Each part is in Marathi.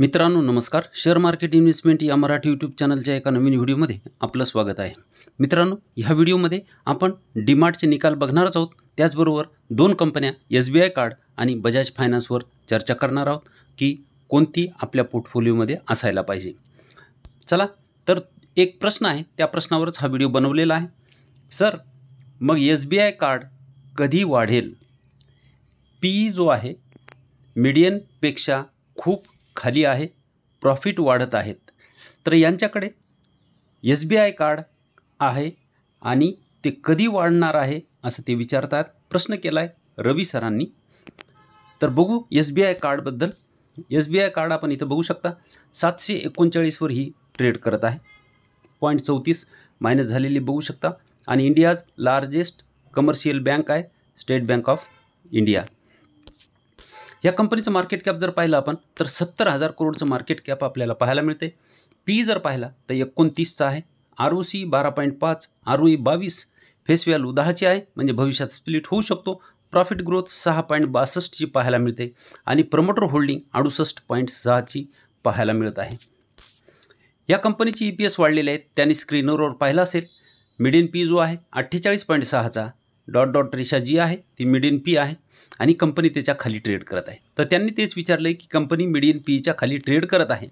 मित्रांनो नमस्कार. शेअर मार्केट इन्व्हेस्टमेंट या मराठी यूट्यूब चॅनलच्या एका नवीन व्हिडिओमध्ये आपलं स्वागत आहे. मित्रांनो, ह्या व्हिडिओमध्ये आपण डीमार्टचे निकाल बघणारच आहोत. त्याचबरोबर दोन कंपन्या SBI कार्ड आणि बजाज फायनान्सवर चर्चा करणार आहोत की कोणती आपल्या पोर्टफोलिओमध्ये असायला पाहिजे. चला तर एक प्रश्न आहे, त्या प्रश्नावरच हा व्हिडिओ बनवलेला आहे. सर, मग SBI कार्ड कधी वाढेल? PE जो आहे मीडियनपेक्षा खूप खाली आहे, प्रॉफिट वाढत आहेत. तर यांच्याकडे SBI कार्ड आहे आणि ते कधी वाढणार आहे असं ते विचारतात. प्रश्न केला आहे रवी सरांनी. तर बघू SBI कार्डबद्दल. SBI कार्ड आपण इथं बघू शकता 739 वर ही ट्रेड करत आहे. 0.34 मायनस झालेली बघू शकता. आणि इंडियाज लार्जेस्ट कमर्शियल बँक आहे स्टेट बँक ऑफ इंडिया. या कंपनीचं मार्केट कॅप जर पाहिलं आपण तर 70,000 करोडचं मार्केट कॅप आपल्याला पाहायला मिळते. PE जर पाहिला तर 29चा आहे. ROC 12.5, ROE 22, फेस व्हॅल्यू 10ची आहे, म्हणजे भविष्यात स्प्लिट होऊ शकतो. प्रॉफिट ग्रोथ 6.62ची पाहायला मिळते आणि प्रमोटर होल्डिंग 68.6ची पाहायला मिळत आहे. या कंपनीची EPS वाढलेले आहेत, त्यांनी स्क्रीनवर पाहिलं असेल. मीडियन PE जो आहे 48.6चा, डॉट रेषा जी आहे ती मीडियन PE आहे आणि कंपनी त्याच्या खाली ट्रेड करत आहे. तर त्यांनी तेच विचारलं की कंपनी मीडियन PEच्या खाली ट्रेड करत आहे,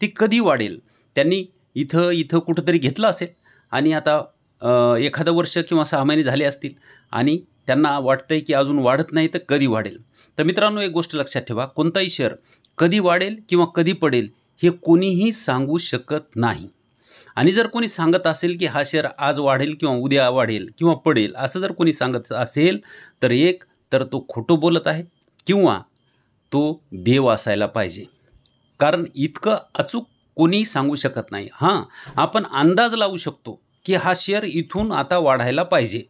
ती कधी वाढेल? त्यांनी इथं कुठंतरी घेतलं असेल आणि आता एखादं वर्ष किंवा 6 महिने झाले असतील आणि त्यांना वाटतंय की अजून वाढत नाही, तर कधी वाढेल? तर मित्रांनो, एक गोष्ट लक्षात ठेवा, कोणताही शेअर कधी वाढेल किंवा कधी पडेल हे कोणीही सांगू शकत नाही. आणि जर कोणी सांगत असेल की हा शेअर आज वाढेल किंवा उद्या वाढेल किंवा पडेल असं जर कोणी सांगत असेल तर तर तो खोटं बोलत आहे किंवा तो देव असायला पाहिजे. कारण इतकं अचूक कोणीही सांगू शकत नाही. हां, आपण अंदाज लावू शकतो की हा शेअर इथून आता वाढायला पाहिजे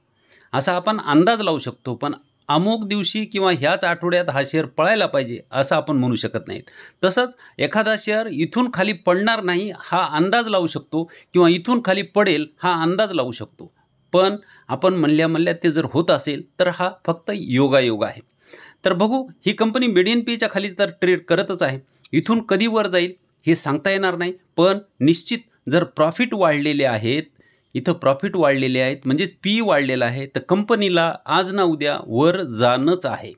असा आपण अंदाज लावू शकतो, पण अमुक दिवशी किंवा ह्याच आठवड्यात हा शेअर पळायला पाहिजे असं आपण म्हणू शकत नाहीत. तसंच एखादा शेअर इथून खाली पडणार नाही हा अंदाज लावू शकतो किंवा इथून खाली पडेल हा अंदाज लावू शकतो, पण आपण म्हणल्या ते जर होत असेल तर हा फक्त योगायोग आहे. तर बघू, ही कंपनी मीडियन PEच्या खाली तर ट्रेड करतच आहे. इथून कधी वर जाईल हे सांगता येणार नाही, पण निश्चित जर प्रॉफिट वाढलेले आहेत, इथं प्रॉफिट वाढलेले आहेत म्हणजे PE वाढलेला आहे, तर कंपनीला आज ना उद्या वर जाणंच आहे.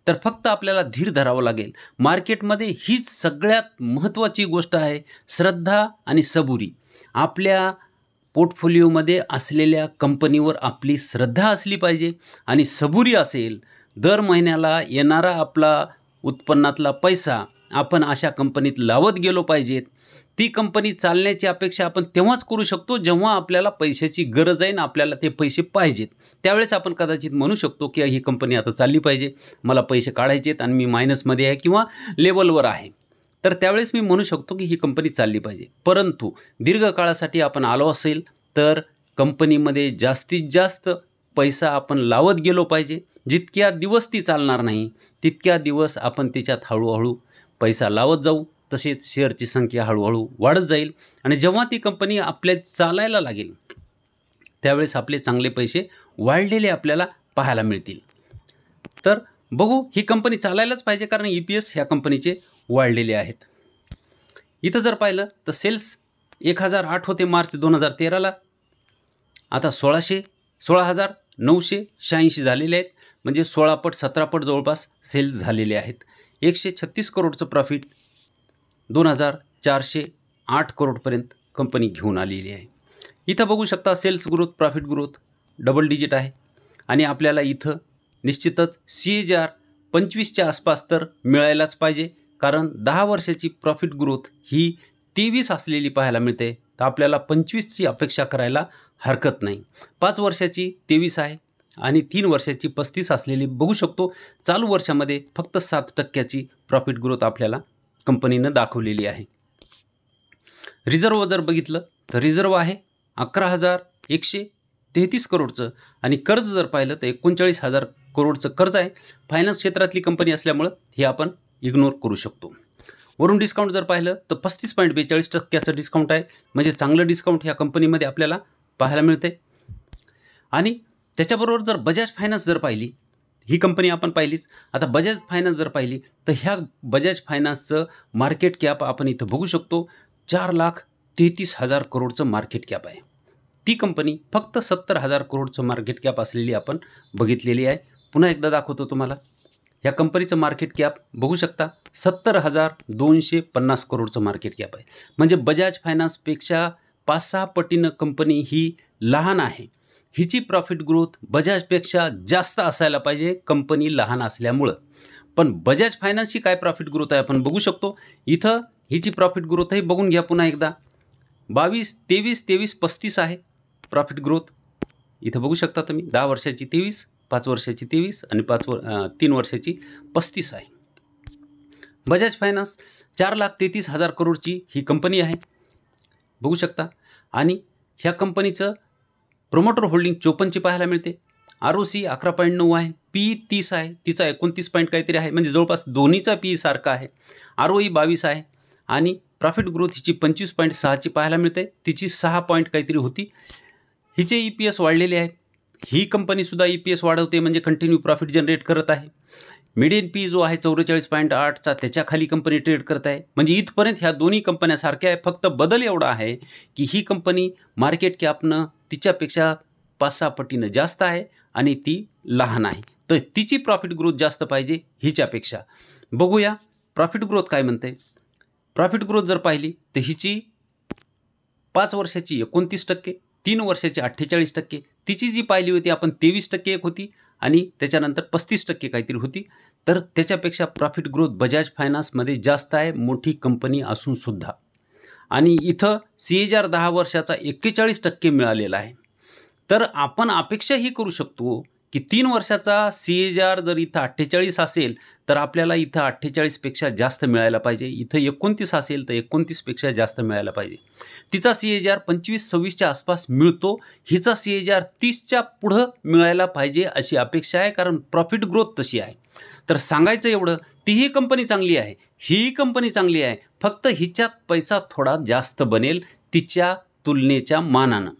तर फक्त आपल्याला धीर धरावं लागेल. मार्केटमध्ये हीच सगळ्यात महत्त्वाची गोष्ट आहे, श्रद्धा आणि सबुरी. आपल्या पोर्टफोलिओमध्ये असलेल्या कंपनीवर आपली श्रद्धा असली पाहिजे आणि सबुरी असेल. दर महिन्याला येणारा आपला उत्पन्नातला पैसा आपण अशा कंपनीत लावत गेलो पाहिजेत. ती कंपनी चालण्याची अपेक्षा आपण तेव्हाच करू शकतो जेव्हा आपल्याला पैशाची गरज आहे आणि आपल्याला ते पैसे पाहिजेत. त्यावेळेस आपण कदाचित म्हणू शकतो की ही कंपनी आता चालली पाहिजे, मला पैसे काढायचे आहेत आणि मी मायनसमध्ये आहे किंवा लेवलवर आहे, तर त्यावेळेस मी म्हणू शकतो की ही कंपनी चालली पाहिजे. परंतु दीर्घकाळासाठी आपण आलो असेल तर कंपनीमध्ये जास्तीत जास्त पैसा आपण लावत गेलो पाहिजे. जितक्या दिवस ती चालणार नाही तितक्या दिवस आपण त्याच्यात हळूहळू पैसा लावत जाऊ. तसेच शेअरची संख्या हळूहळू वाढत जाईल आणि जेव्हा ती कंपनी आपल्या चालायला लागेल त्यावेळेस आपले चांगले पैसे वाढलेले आपल्याला पाहायला मिळतील. तर बघू, ही कंपनी चालायलाच पाहिजे कारण EPS ह्या कंपनीचे वाढलेले आहेत. इथं जर पाहिलं तर सेल्स 1008 होते मार्च 2013ला, आता 16,986 झालेले आहेत, म्हणजे 16 पट 17 पट जवळपास सेल्स झालेले आहेत. 136 करोडचं प्रॉफिट 2,408 करोडपर्यंत कंपनी घेऊन आलेली आहे. इथं बघू शकता sales growth, profit growth double digit आहे आणि आपल्याला इथं निश्चितच CAGR 25च्या आसपास तर मिळायलाच पाहिजे, कारण 10 वर्षाची प्रॉफिट ग्रोथ ही 23 असलेली पाहायला मिळते. तर आपल्याला 25ची अपेक्षा करायला हरकत नाही. 5 वर्षाची 23 आहे आणि 3 वर्षाची 35 असलेली बघू शकतो. चालू वर्षामध्ये फक्त 7% प्रॉफिट ग्रोथ आपल्याला कंपनीनं दाखवलेली आहे. रिझर्व जर बघितलं तर रिझर्व आहे 11,133 करोडचं आणि कर्ज जर पाहिलं तर 39,000 करोडचं कर्ज आहे. फायनान्स क्षेत्रातली कंपनी असल्यामुळं हे आपण इग्नोर करू शकतो. वरून डिस्काउंट जर पाहिलं तर 35.42% डिस्काउंट आहे, म्हणजे चांगलं डिस्काउंट ह्या कंपनीमध्ये आपल्याला पाहायला मिळते. आणि त्याच्याबरोबर जर बजाज फायनान्स जर पाहिली, ही कंपनी आपण पाहिलीच. आता बजाज फायनान्स जर पाहिली तर ह्या बजाज फायनान्सचं मार्केट कॅप आपण इथं बघू शकतो 4,33,000 करोडचं मार्केट कॅप आहे. ती कंपनी फक्त 70,000 करोडचं मार्केट कॅप असलेली आपण बघितलेली आहे. पुन्हा एकदा दाखवतो तुम्हाला. ह्या कंपनीचं मार्केट कॅप बघू शकता 70,250 करोडचं मार्केट कॅप आहे. म्हणजे बजाज फायनान्सपेक्षा 5-6 पटीनं कंपनी ही लहान आहे. हिची प्रॉफिट ग्रोथ बजाजपेक्षा जास्त असायला पाहिजे कंपनी लहान असल्यामुळं. पण बजाज फायनान्सची काय प्रॉफिट ग्रोथ आहे आपण बघू शकतो. इथं हिची प्रॉफिट ग्रोथही बघून घ्या पुन्हा एकदा. 22, 23, 23, 35 आहे प्रॉफिट ग्रोथ. इथं बघू शकता तुम्ही. 10 वर्षाची 23, 5 वर्षाची 23 आणि 3 वर्षाची 35 आहे. बजाज फायनान्स 4,33,000 करोडची ही कंपनी आहे बघू शकता. आणि ह्या कंपनीचं प्रोमोटर होल्डिंग 54ची पाहायला मिळते. ROC 11.9 आहे. PE 30 आहे. तिचा 29 पॉईंट काहीतरी आहे. म्हणजे जवळपास दोन्हीचा PE सारखा आहे. ROE 22 आहे. आणि प्रॉफिट ग्रोथ हिची 25.6ची पाहायला मिळते. तिची 6 पॉईंट काहीतरी होती. हिचे EPS वाढलेले आहेत. ही कंपनीसुद्धा EPS वाढवते म्हणजे कंटिन्यू प्रॉफिट जनरेट करत आहे. मीडियन PE जो आहे 44.8चा त्याच्या खाली कंपनी ट्रेड करत आहे. म्हणजे इथपर्यंत ह्या दोन्ही कंपन्या सारख्या आहे. फक्त बदल एवढा आहे की ही कंपनी मार्केट कॅपनं तिच्यापेक्षा 5-6 पटीनं जास्त आहे आणि ती लहान आहे. तर तिची प्रॉफिट ग्रोथ जास्त पाहिजे हिच्यापेक्षा. बघूया प्रॉफिट ग्रोथ काय म्हणते. प्रॉफिट ग्रोथ जर पाहिली तर हिची 5 वर्षाची 29%, 3 वर्षाची 48%, तिची जी पाहिली होती आपण 23% एक होती आणि त्याच्यानंतर 35% काहीतरी होती. तर त्याच्यापेक्षा प्रॉफिट ग्रोथ बजाज फायनान्समध्ये जास्त आहे मोठी कंपनी असूनसुद्धा. आणि इथं CAGR 10 वर्षाचा 41% मिळालेला आहे. तर आपण अपेक्षा ही करू शकतो की 3 वर्षाचा CAGR जर इथं 48 असेल तर आपल्याला इथं 48पेक्षा जास्त मिळायला पाहिजे. इथं 29 असेल तर 29पेक्षा जास्त मिळायला पाहिजे. तिचा CAGR 25-26च्या आसपास मिळतो. हिचा CAGR 30च्या पुढं मिळायला पाहिजे अशी अपेक्षा आहे. कारण प्रॉफिट ग्रोथ तशी आहे. तर सांगायचं एवढं, तीही कंपनी चांगली आहे, ही कंपनी चांगली आहे. फक्त हिच्यात पैसा थोडा जास्त बनेल तिच्या तुलनेच्या मानानं.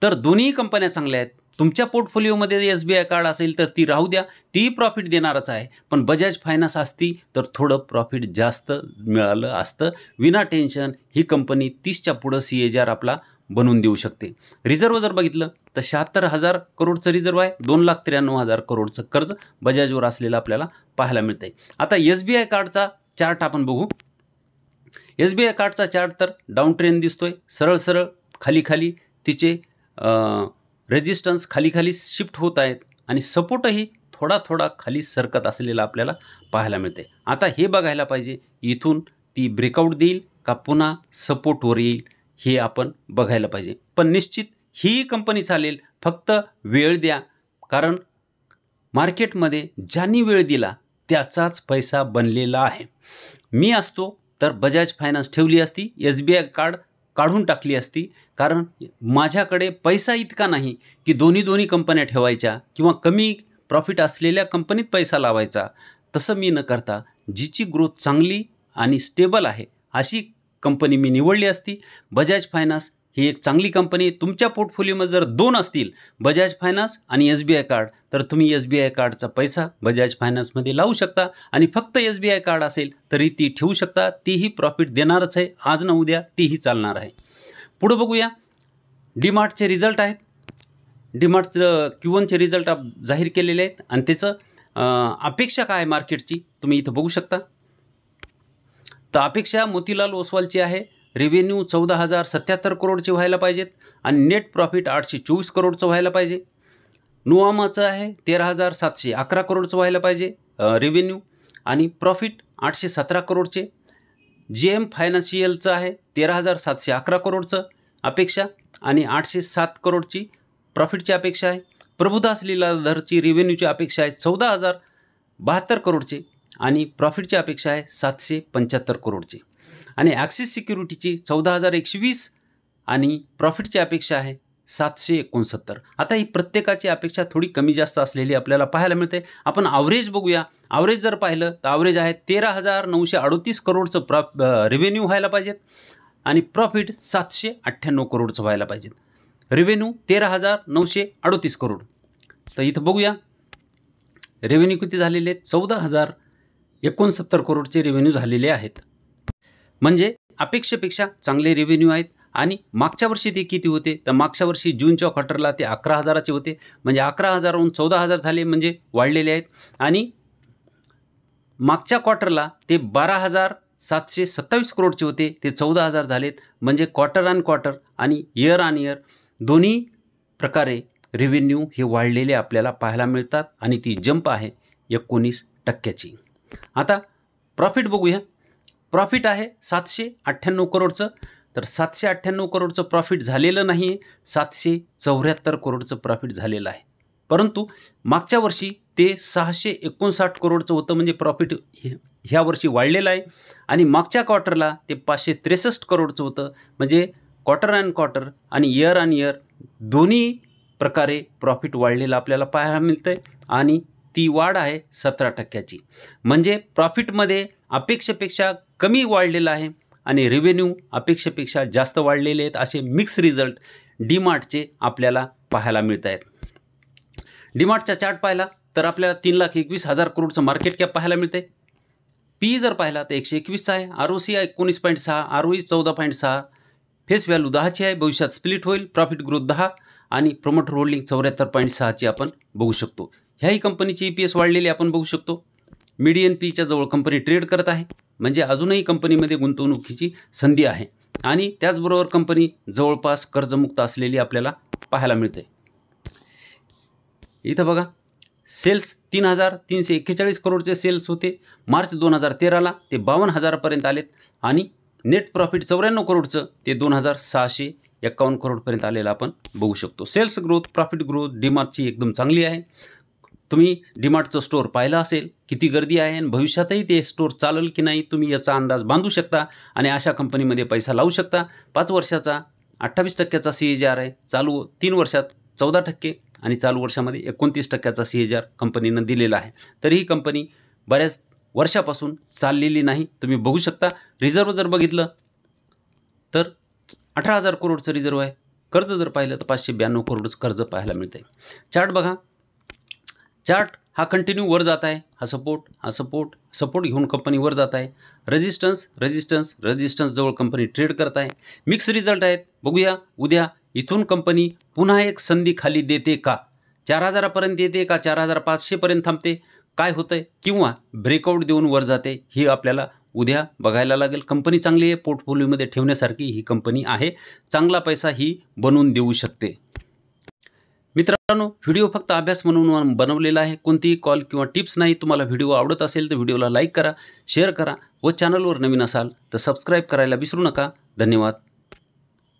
तर दोन्ही कंपन्या चांगल्या आहेत. तुमच्या पोर्टफोलिओमध्ये SBI कार्ड असेल तर ती राहू द्या, तीही प्रॉफिट देणारच आहे. पण बजाज फायनान्स असती तर थोडं प्रॉफिट जास्त मिळालं असतं. विना टेन्शन ही कंपनी 30च्या पुढं CAGR आपला बनवून देऊ शकते. रिझर्व जर बघितलं तर 76,000 करोडचं रिझर्व आहे. 2,93,000 करोडचं कर्ज बजाजवर असलेलं आपल्याला पाहायला मिळतंय. आता SBI कार्डचा चार्ट आपण बघू. SBI कार्डचा चार्ट तर डाऊन ट्रेंड दिसतोय. सरळ सरळ खाली खाली तिचे रेजिस्टन्स खाली खाली शिफ्ट होत आहेत आणि सपोर्टही थोडा थोडा खाली सरकत असलेला आपल्याला पाहायला मिळते. आता हे बघायला पाहिजे इथून ती ब्रेकआउट देईल का पुन्हा सपोर्टवर येईल हे आपण बघायला पाहिजे. पण निश्चित ही कंपनी चालेल, फक्त वेळ द्या. कारण मार्केटमध्ये ज्यांनी वेळ दिला त्याचाच पैसा बनलेला आहे. मी असतो तर बजाज फायनान्स ठेवली असती, SBI कार्ड काढून टाकली असती. कारण माझ्याकडे पैसा इतका नाही की दोन्ही कंपन्या ठेवायच्या किंवा कमी प्रॉफिट असलेल्या कंपनीत पैसा लावायचा. तसं मी न करता जिची ग्रोथ चांगली आणि स्टेबल आहे अशी कंपनी मी निवडली असती. बजाज फायनान्स ही एक चांगली कंपनी. तुमच्या पोर्टफोलिओमध्ये जर 2 असतील, बजाज फायनान्स आणि SBI कार्ड, तर तुम्ही SBI कार्डचा पैसा बजाज फायनान्समध्ये लावू शकता. आणि फक्त SBI कार्ड असेल तरी ती ठेवू शकता. तीही प्रॉफिट देणारच आहे. आज न उद्या तीही चालणार आहे. पुढं बघूया. डीमार्टचे रिझल्ट आहेत. डीमार्टचं Q1चे रिझल्ट जाहीर केलेले आहेत आणि त्याचं अपेक्षा काय आहे मार्केटची तुम्ही इथं बघू शकता. तर अपेक्षा मोतीलाल ओसवालची आहे. रेव्हेन्यू 14,077 करोडचे व्हायला पाहिजेत आणि नेट प्रॉफिट 824 करोडचं व्हायला पाहिजे. नुवामाचं आहे 13,711 करोडचं व्हायला पाहिजे रेव्हेन्यू आणि प्रॉफिट 817 करोडचे. JM फायनान्शियलचं आहे 13,711 करोडचं अपेक्षा आणि 807 करोडची प्रॉफिटची अपेक्षा आहे. प्रभुदास लीलाधरची रेव्हेन्यूची अपेक्षा आहे 14,072 करोडचे आणि प्रॉफिटची अपेक्षा आहे 775 करोडचे. आणि ॲक्सिस सिक्युरिटीची 14,120 आणि प्रॉफिटची अपेक्षा आहे 769. आता ही प्रत्येकाची अपेक्षा थोडी कमी जास्त असलेली आपल्याला पाहायला मिळते. आपण ॲव्हरेज बघूया. ॲव्हरेज जर पाहिलं तर ॲव्हरेज आहे 13,938 करोडचं रेव्हेन्यू व्हायला पाहिजेत आणि प्रॉफिट 798 करोडचं व्हायला पाहिजेत. रेव्हेन्यू 13,938 करोड. तर इथं बघूया रेव्हेन्यू किती झालेले आहेत? 14,069 करोडचे रेव्हेन्यू झालेले आहेत. म्हणजे अपेक्षेपेक्षा चांगले रेव्हेन्यू आहेत. आणि मागच्या वर्षी ते किती होते? तर मागच्या वर्षी जूनच्या क्वार्टरला ते 11,000चे होते. म्हणजे 11,000हून 14,000 झाले, म्हणजे वाढलेले आहेत. आणि मागच्या क्वार्टरला ते 12,727 करोडचे होते, ते 14,000 झालेत. म्हणजे क्वार्टर ऑन क्वार्टर आणि इयर ऑन इयर दोन्ही प्रकारे रेव्हेन्यू हे वाढलेले आपल्याला पाहायला मिळतात. आणि ती जंप आहे 19%ची. आता प्रॉफिट बघूया. प्रॉफिट आहे 798 करोडचं. तर 798 करोडचं प्रॉफिट झालेलं नाही आहे, 774 करोडचं प्रॉफिट झालेलं आहे. परंतु मागच्या वर्षी ते 659 करोडचं होतं, म्हणजे प्रॉफिट ह्या वर्षी वाढलेलं आहे. आणि मागच्या क्वार्टरला ते 563 करोडचं होतं. म्हणजे क्वार्टर ऑन क्वार्टर आणि इयर ऑन इयर दोन्ही प्रकारे प्रॉफिट वाढलेलं आपल्याला पाहायला मिळतं आहे. आणि ती वाढ आहे 17%ची. म्हणजे प्रॉफिटमध्ये अपेक्षेपेक्षा कमी वाढलेलं आहे आणि रेव्हेन्यू अपेक्षेपेक्षा जास्त वाढलेले आहेत. असे मिक्स रिझल्ट डीमार्टचे आपल्याला पाहायला मिळत आहेत. डीमार्टचा चार्ट पाहिला तर आपल्याला 3,21,000 करोडचं मार्केट कॅप पाहायला मिळते. पी जर पाहिला तर 121 आहे. ROC आहे 19.6, ROE 14.6, फेस व्हॅल्यू 10ची आहे. भविष्यात स्प्लिट होईल. प्रॉफिट ग्रोथ 10 आणि प्रोमोटर होल्डिंग 74.6ची आपण बघू शकतो. ह्याही कंपनीची EPS वाढलेली आपण बघू शकतो. मीडियन पीच्या जवळ कंपनी ट्रेड करत आहे. म्हणजे अजूनही कंपनीमध्ये गुंतवणुकीची संधी आहे. आणि त्याचबरोबर कंपनी जवळपास कर्जमुक्त असलेली आपल्याला पाहायला मिळते. इथं बघा, सेल्स 3,341 करोडचे सेल्स होते मार्च 2013ला. ते 52,000पर्यंत आलेत. आणि नेट प्रॉफिट 94 करोडचं ते 2,651 करोडपर्यंत आलेलं आपण बघू शकतो. सेल्स ग्रोथ, प्रॉफिट ग्रोथ डीमार्टची एकदम चांगली आहे. तुम्ही डीमार्टचं स्टोअर पाहिलं असेल, किती गर्दी आहे आणि भविष्यातही ते स्टोअर चालेल की नाही तुम्ही याचा अंदाज बांधू शकता. आणि अशा कंपनीमध्ये पैसा लावू शकता. 5 वर्षाचा 28%चा CAGR आहे. चालू 3 वर्षात 14% आणि चालू वर्षामध्ये 29%चा CAGR कंपनीनं दिलेला आहे. तरी ही कंपनी बऱ्याच वर्षापासून चाललेली नाही. तुम्ही बघू शकता. रिझर्व जर बघितलं तर 18,000 करोडचं रिझर्व आहे. कर्ज जर पाहिलं तर 592 करोडचं कर्ज पाहायला मिळते. चार्ट बघा. चार्ट हा कंटिन्यू वर जात आहे. हा सपोर्ट घेऊन कंपनी वर जात आहे. रेजिस्टन्स जवळ कंपनी ट्रेड करत आहे. मिक्स रिझल्ट आहेत. बघूया उद्या इथून कंपनी पुन्हा एक संधी खाली देते का? 4,000पर्यंत येते का? 4,500पर्यंत थांबते? काय होतंय? किंवा ब्रेकआउट देऊन वर जाते? ही आपल्याला उद्या बघायला लागेल. कंपनी चांगली आहे. पोर्टफोलिओमध्ये ठेवण्यासारखी ही कंपनी आहे. चांगला पैसा ही बनवून देऊ शकते. मित्रांनो, व्हिडिओ फक्त अभ्यास म्हणून बनवलेला आहे. कोणतीही कॉल किंवा टिप्स नाही. तुम्हाला व्हिडिओ आवडत असेल तर व्हिडिओला लाईक करा, शेअर करा व चॅनलवर नवीन असाल तर सबस्क्राईब करायला विसरू नका. धन्यवाद.